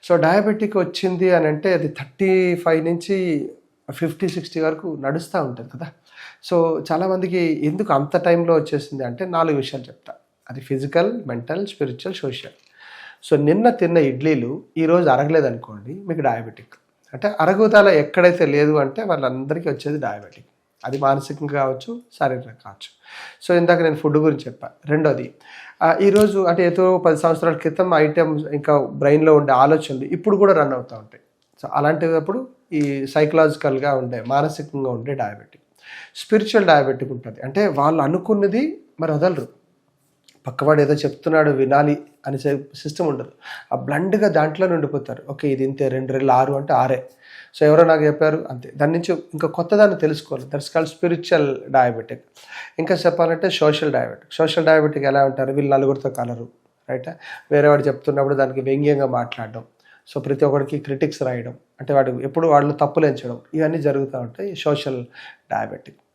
So diabetic వచ్చింది అని అంటే అది 35 నుంచి 50-60 వరకు నడుస్తూ ఉంటుంది కదా. సో చాలామందికి ఎందుకు అంత టైంలో వచ్చేసింది అంటే 4 విషయాలు చెప్తా. అది physical, mental, spiritual, social. So నిన్న తిన్న ఇడ్లీలు ఈరోజు అరగలేదనుకోండి, మీకు డయాబెటిక్. అంటే అరుగుదల ఎక్కడైతే లేదు అంటే వాళ్ళందరికీ వచ్చేది డయాబెటిక్. అది మానసికంగా కావచ్చు, శారీరకంగా కావచ్చు. సో ఇందాక నేను ఫుడ్ గురించి చెప్పాను. రెండోది ఈరోజు అంటే ఏదో 10 సంవత్సరాల క్రితం ఐటమ్స్ ఇంకా బ్రెయిన్లో ఉండే ఆలోచనలు ఇప్పుడు కూడా రన్ అవుతూ ఉంటాయి. సో అలాంటిదప్పుడు ఈ సైకలాజికల్గా ఉండే, మానసికంగా ఉండే డయాబెటిక్. స్పిరిచువల్ డయాబెటిక్ ఉంటుంది. అంటే వాళ్ళు అనుకున్నది మరి వదలరు. పక్కవాడు ఏదో చెప్తున్నాడు వినాలి అనే సిస్టమ్ ఉండదు. ఆ బ్లండ్గా దాంట్లో ఉండిపోతారు. ఓకే ఇది ఇంతే, 2 6 అంటే 6. సో ఎవరో నాకు చెప్పారు అంతే. దాని నుంచి ఇంకా కొత్తదాన్ని తెలుసుకోవాలి. That's called spiritual diabetic. ఇంకా చెప్పాలంటే సోషల్ డయాబెటిక్. సోషల్ డయాబెటిక్ ఎలా ఉంటారు, వీళ్ళు నలుగురితో కలరు, రైట్. వేరేవాడు చెప్తున్నప్పుడు దానికి వ్యంగ్యంగా మాట్లాడడం, సో ప్రతి ఒక్కరికి క్రిటిక్స్ రాయడం, అంటే వాడు ఎప్పుడు వాళ్ళు తప్పులు ఎంచడం, ఇవన్నీ జరుగుతూ ఉంటాయి సోషల్ డయాబెటిక్.